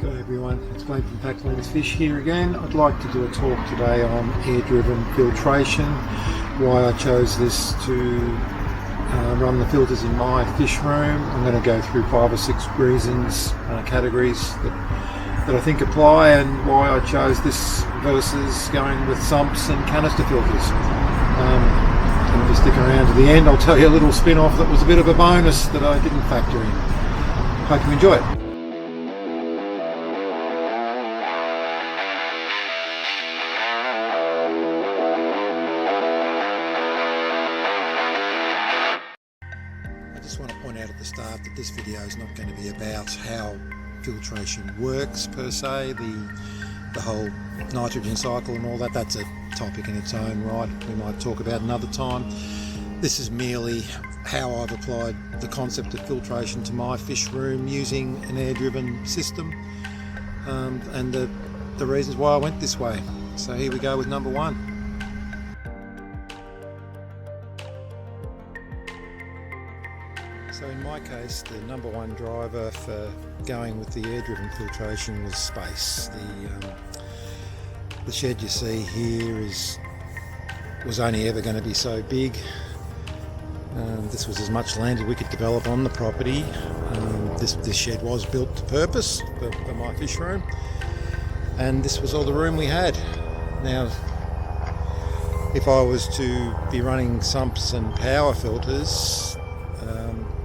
G'day everyone, it's Glenn from Packland's Fish here again. I'd like to do a talk today on air-driven filtration, why I chose this to run the filters in my fish room. I'm going to go through 5 or 6 reasons, categories that I think apply, and why I chose this versus going with sumps and canister filters. And if you stick around to the end, I'll tell you a little spin-off that was a bit of a bonus that I didn't factor in. Hope you enjoy it. I just want to point out at the start that this video is not going to be about how filtration works per se, the whole nitrogen cycle and all that. That's a topic in its own right, we might talk about another time. This is merely how I've applied the concept of filtration to my fish room using an air-driven system, and the reasons why I went this way. So here we go with number one. So in my case, the number one driver for going with the air-driven filtration was space. The shed you see here was only ever going to be so big. This was as much land as we could develop on the property. This shed was built to purpose for my fish room, and this was all the room we had. Now, if I was to be running sumps and power filters,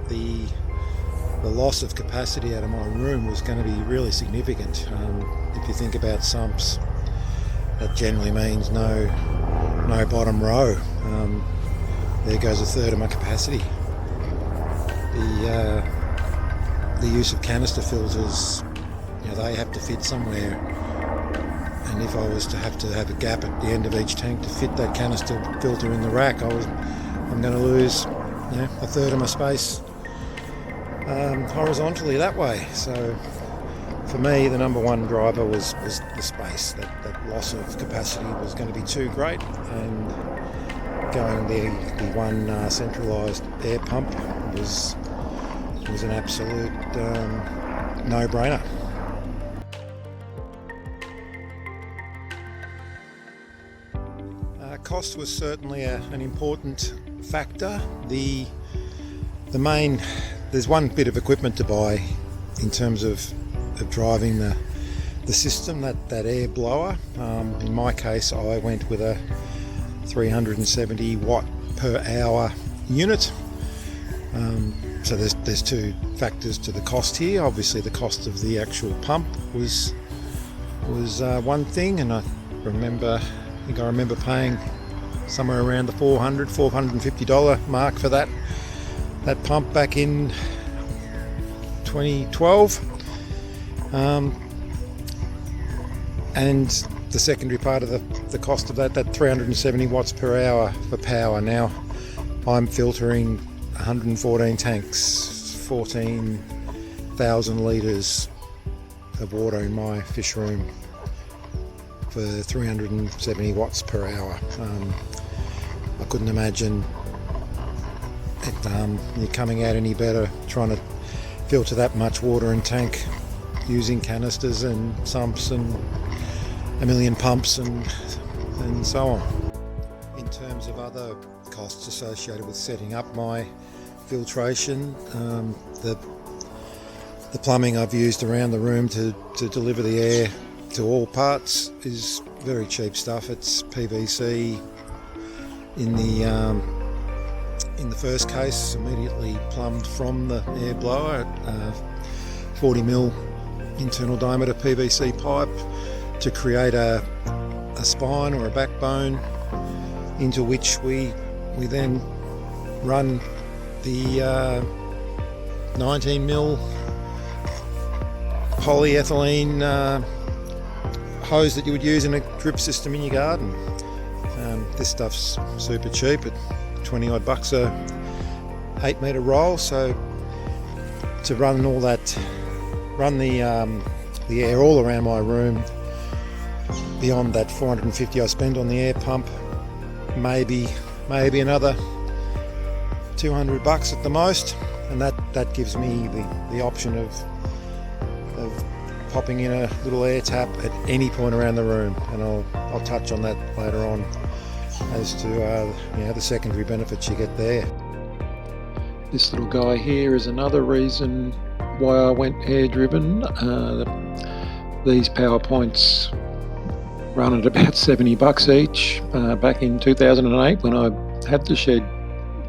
the loss of capacity out of my room was going to be really significant. If you think about sumps, that generally means no bottom row. There goes a third of my capacity. The use of canister filters, they have to fit somewhere, and if I was to have a gap at the end of each tank to fit that canister filter in the rack, I'm going to lose a third of my space horizontally that way. So for me, the number one driver was the space. That loss of capacity was going to be too great, and going the one centralised air pump was an absolute no-brainer. Cost was certainly an important factor. There's one bit of equipment to buy in terms of driving the system, that air blower. In my case, I went with a 370 watt per hour unit. So there's two factors to the cost here. Obviously, the cost of the actual pump was one thing, and I think I remember paying somewhere around the $450 mark for that pump back in 2012. And the secondary part of the cost of that 370 watts per hour for power. Now I'm filtering 114 tanks, 14,000 litres of water in my fish room for 370 watts per hour. I couldn't imagine it coming out any better trying to filter that much water in tank using canisters and sumps and a million pumps and so on. In terms of other costs associated with setting up my filtration, the plumbing I've used around the room to deliver the air to all parts is very cheap stuff. It's PVC in the first case, immediately plumbed from the air blower, 40mm internal diameter PVC pipe to create a spine or a backbone into which we then run the 19mm polyethylene hose that you would use in a drip system in your garden. This stuff's super cheap at 20 odd bucks a 8 metre roll. So to run the air all around my room, beyond that 450 I spend on the air pump, maybe another 200 bucks at the most, and that gives me the option of popping in a little air tap at any point around the room, and I'll touch on that later on as to the secondary benefits you get there. This little guy here is another reason why I went air driven. These power points run at about $70 each. Back in 2008 when I had the shed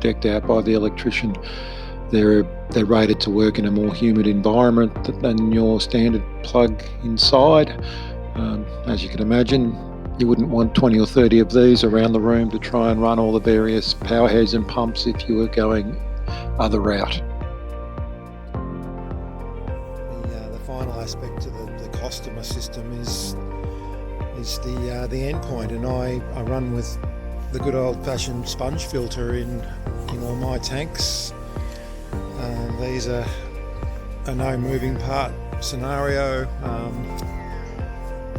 decked out by the electrician, they're rated to work in a more humid environment than your standard plug inside. As you can imagine, you wouldn't want 20 or 30 of these around the room to try and run all the various power heads and pumps if you were going other route. The final aspect to the cost of my system is the end point, and I run with the good old-fashioned sponge filter in all my tanks. These are a no moving part scenario,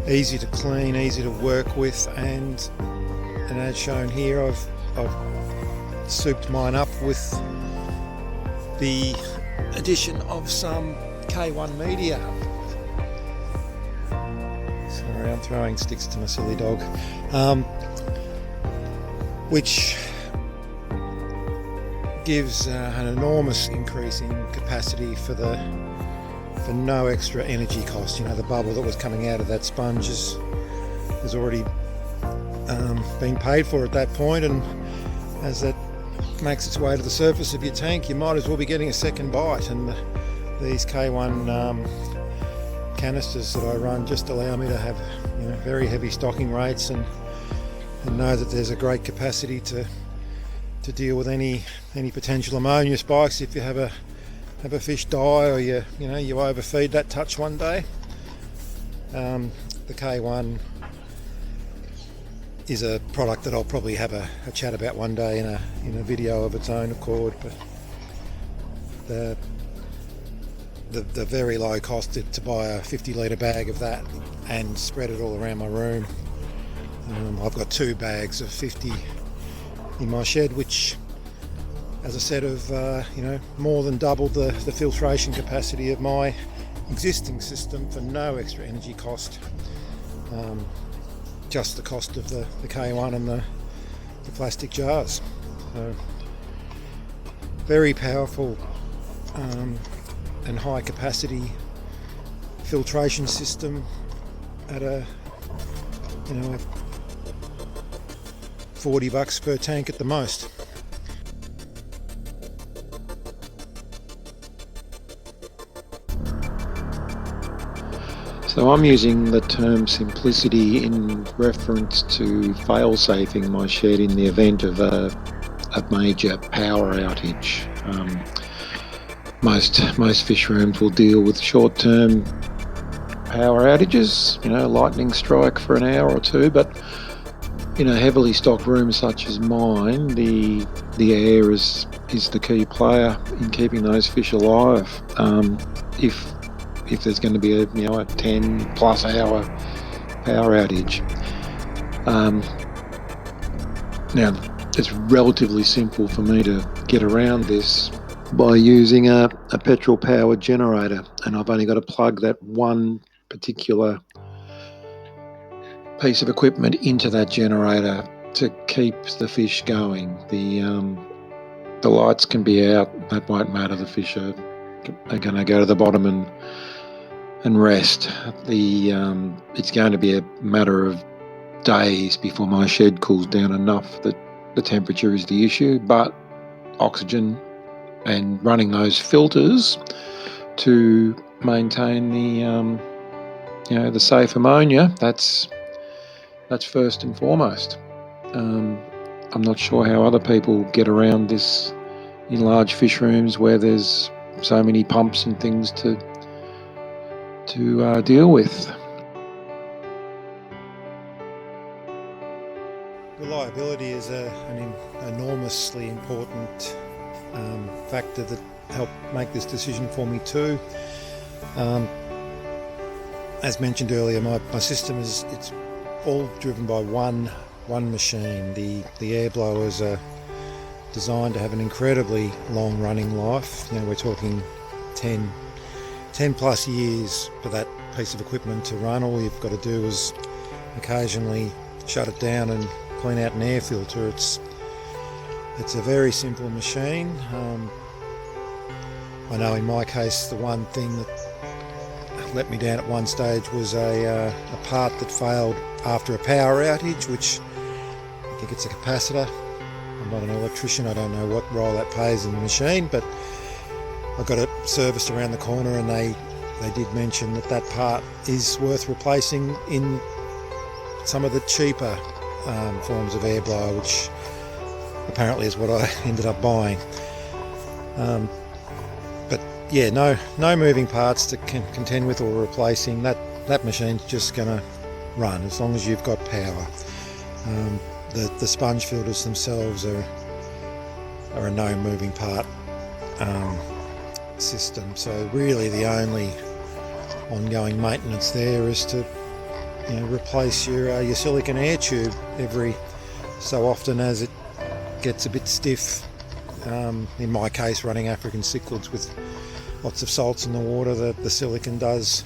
easy to clean, easy to work with, and as shown here, I've souped mine up with the addition of some K1 media. Sorry, I'm throwing sticks to my silly dog. Which gives an enormous increase in capacity for no extra energy cost. You know, the bubble that was coming out of that sponge has already been paid for at that point, and as that makes its way to the surface of your tank, you might as well be getting a second bite. And these K1 canisters that I run just allow me to have very heavy stocking rates and know that there's a great capacity to deal with any potential ammonia spikes if you have a fish die, or you overfeed that touch one day. The K1 is a product that I'll probably have a chat about one day in a video of its own accord, but the very low cost to buy a 50-litre bag of that and spread it all around my room. I've got 2 bags of 50 in my shed, which, as I said, have more than doubled the filtration capacity of my existing system for no extra energy cost. Just the cost of the K1 and the plastic jars. So, very powerful and high capacity filtration system at $40 per tank at the most. So I'm using the term simplicity in reference to fail-safing my shed in the event of a major power outage. Most fish rooms will deal with short-term power outages, lightning strike for an hour or two, but in a heavily stocked room such as mine, the air is the key player in keeping those fish alive. If there's going to be a 10+ hour power outage, now it's relatively simple for me to get around this by using a petrol powered generator, and I've only got to plug that one particular piece of equipment into that generator to keep the fish going. The lights can be out, that won't matter. The fish are going to go to the bottom and rest. It's going to be a matter of days before my shed cools down enough that the temperature is the issue, but oxygen and running those filters to maintain the safe ammonia, that's first and foremost. I'm not sure how other people get around this in large fish rooms where there's so many pumps and things to deal with. Reliability is an enormously important factor that helped make this decision for me too. As mentioned earlier, my system it's all driven by one machine. The air blowers are designed to have an incredibly long running life. We're talking 10+ years for that piece of equipment to run. All you've got to do is occasionally shut it down and clean out an air filter. It's a very simple machine. I know in my case the one thing that let me down at one stage was a part that failed after a power outage, which I think it's a capacitor. I'm not an electrician, I don't know what role that plays in the machine, but I got it serviced around the corner, and they did mention that part is worth replacing in some of the cheaper forms of air blower, which apparently is what I ended up buying. But yeah, no moving parts to contend with or replacing. That machine's just going to run as long as you've got power. The sponge filters themselves are a no moving part system, so really the only ongoing maintenance there is to replace your silicon air tube every so often as it gets a bit stiff. In my case, running African cichlids with lots of salts in the water, the silicon does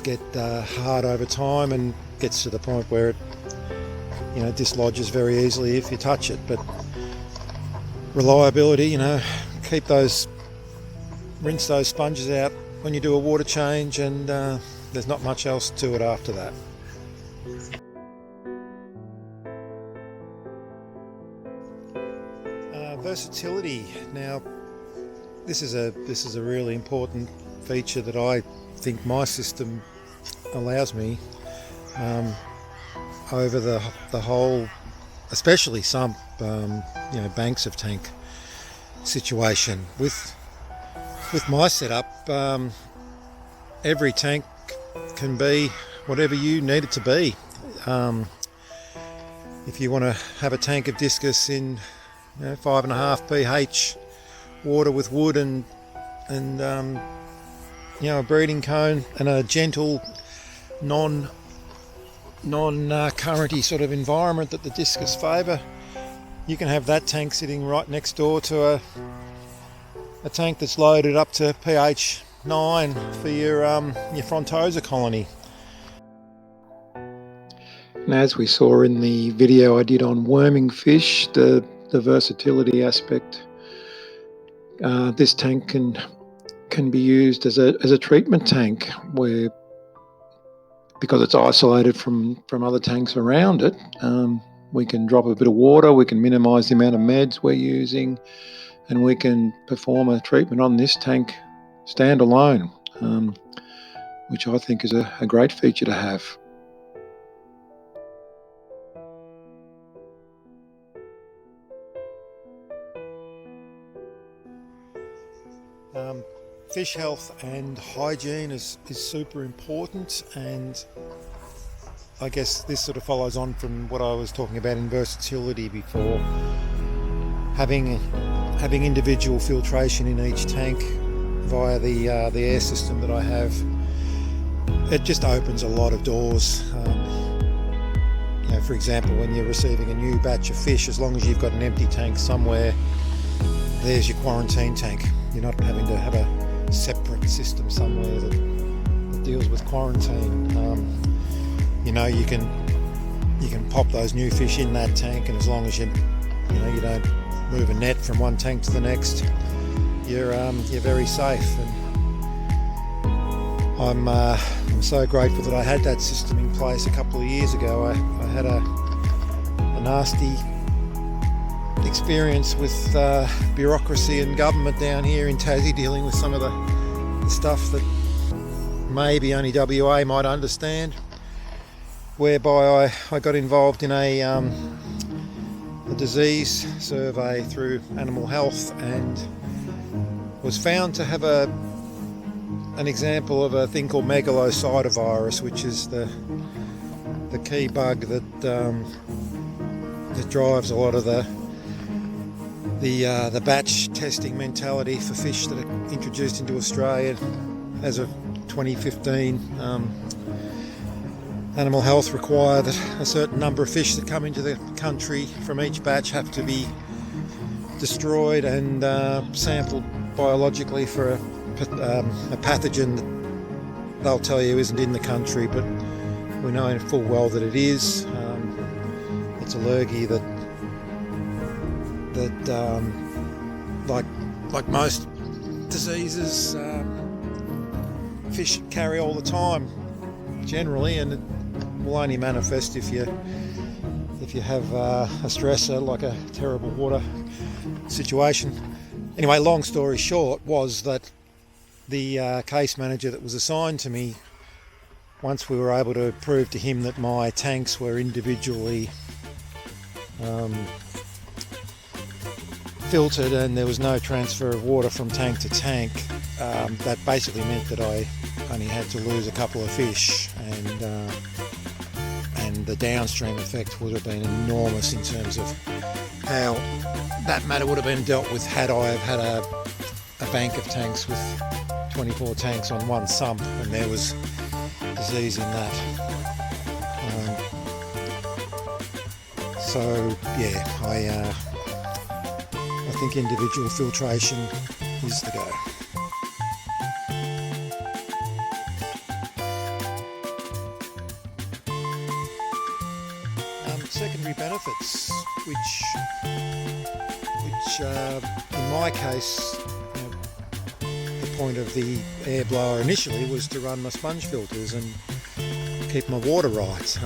get hard over time and gets to the point where it dislodges very easily if you touch it. But reliability, rinse those sponges out when you do a water change, and there's not much else to it after that. Versatility. Now, this is a really important feature that I think my system allows me over the whole, especially sump, banks of tank situation. With my setup, every tank can be whatever you need it to be. If you want to have a tank of discus in 5.5 pH water with wood and a breeding cone and a gentle non-currenty sort of environment that the discus favour, you can have that tank sitting right next door to a tank that's loaded up to pH 9 for your frontosa colony. And as we saw in the video I did on worming fish, the versatility aspect, this tank can be used as a treatment tank, where because it's isolated from other tanks around it, we can drop a bit of water, we can minimise the amount of meds we're using, and we can perform a treatment on this tank standalone, which I think is a great feature to have. Fish health and hygiene is super important, and I guess this sort of follows on from what I was talking about in versatility before. Having individual filtration in each tank via the air system that I have, it just opens a lot of doors. For example, when you're receiving a new batch of fish, as long as you've got an empty tank somewhere, there's your quarantine tank. You're not having to have a separate system somewhere that deals with quarantine. You can pop those new fish in that tank, and as long as you don't move a net from one tank to the next, you're very safe. And I'm so grateful that I had that system in place a couple of years ago. I had a nasty experience with bureaucracy and government down here in Tassie, dealing with some of the stuff that maybe only WA might understand, whereby I got involved in a disease survey through animal health and was found to have an example of a thing called megalocidovirus, which is the key bug that drives a lot of the batch testing mentality for fish that are introduced into Australia. As of 2015, Animal Health require that a certain number of fish that come into the country from each batch have to be destroyed and sampled biologically for a pathogen they'll tell you isn't in the country, but we know full well that it is. It's a lurgy that like most diseases, fish carry all the time generally, and it will only manifest if you have a stressor like a terrible water situation. Anyway, long story short was that the case manager that was assigned to me, once we were able to prove to him that my tanks were individually filtered and there was no transfer of water from tank to tank, that basically meant that I only had to lose a couple of fish, and the downstream effect would have been enormous in terms of how that matter would have been dealt with had I have had a bank of tanks with 24 tanks on one sump and there was disease in that. So yeah, I think individual filtration is the go. Secondary benefits, which in my case, the point of the air blower initially was to run my sponge filters and keep my water right.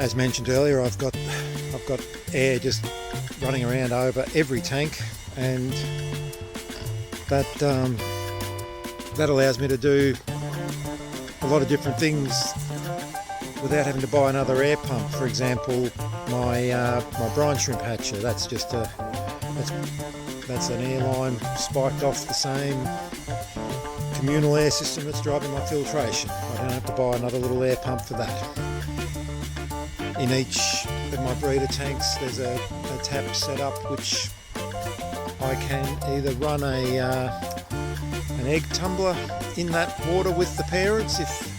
As mentioned earlier, I've got air just running around over every tank, and that allows me to do a lot of different things without having to buy another air pump. For example, my brine shrimp hatcher, that's an airline spiked off the same communal air system that's driving my filtration. I don't have to buy another little air pump for that. In each of my breeder tanks there's a tap set up which I can either run an egg tumbler in that water with the parents if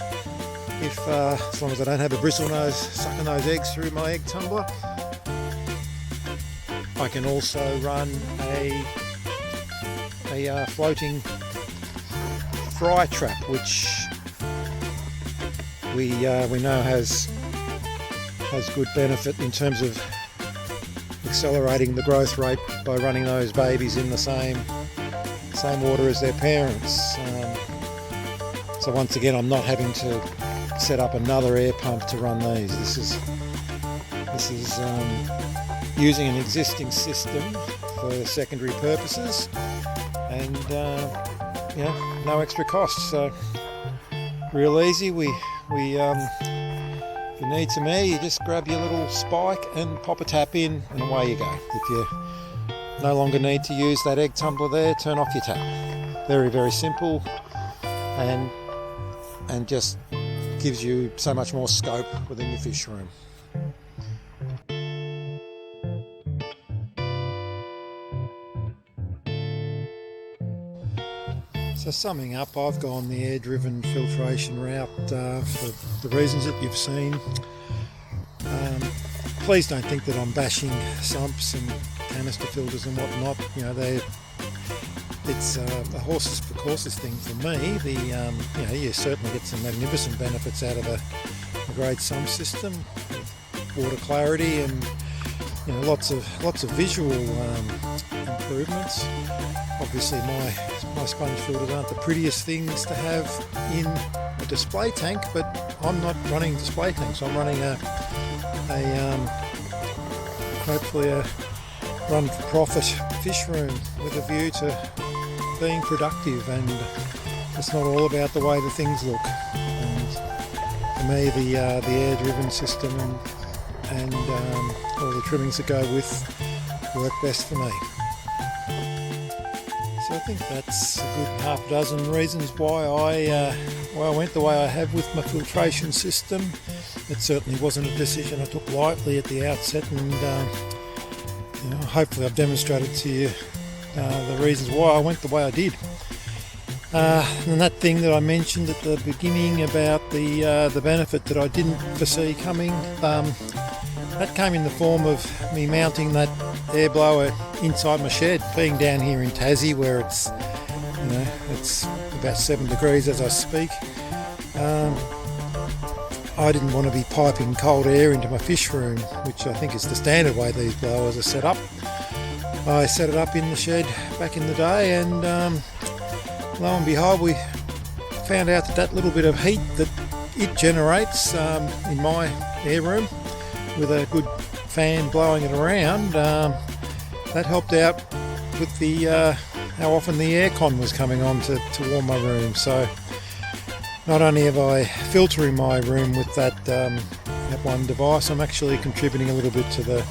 as long as I don't have a bristle nose sucking those eggs through my egg tumbler. I can also run a floating fry trap, which we know has good benefit in terms of accelerating the growth rate by running those babies in the same water as their parents. So once again, I'm not having to set up another air pump to run these. This is using an existing system for secondary purposes, and no extra cost. So real easy. If you need some air, you just grab your little spike and pop a tap in, and away you go. If you no longer need to use that egg tumbler there, turn off your tap. Very, very simple, and just gives you so much more scope within your fish room. So summing up, I've gone the air-driven filtration route for the reasons that you've seen. Please don't think that I'm bashing sumps and canister filters and whatnot. It's a horses for courses thing for me. You certainly get some magnificent benefits out of a grade sump system with water clarity and lots of visual improvements. Obviously, my sponge filters aren't the prettiest things to have in a display tank, but I'm not running display tanks. I'm running hopefully a run-for-profit fish room with a view to being productive, and it's not all about the way the things look. And for me, the air-driven system and all the trimmings that go with work best for me. So I think that's a good half dozen reasons why I went the way I have with my filtration system. It certainly wasn't a decision I took lightly at the outset, and hopefully I've demonstrated to you the reasons why I went the way I did. And that thing that I mentioned at the beginning about the benefit that I didn't foresee coming, that came in the form of me mounting that air blower inside my shed, being down here in Tassie where it's about 7 degrees as I speak. I didn't want to be piping cold air into my fish room, which I think is the standard way these blowers are set up. I set it up in the shed back in the day, and lo and behold, we found out that little bit of heat that it generates in my air room with a good fan blowing it around, that helped out with the how often the aircon was coming on to warm my room. So not only have I filtering my room with that one device, I'm actually contributing a little bit to the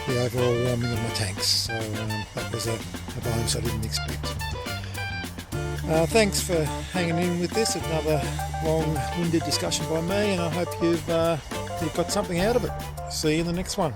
overall warming of my tanks. So that was a bonus I didn't expect. Thanks for hanging in with this. Another long-winded discussion by me, and I hope you've got something out of it. See you in the next one.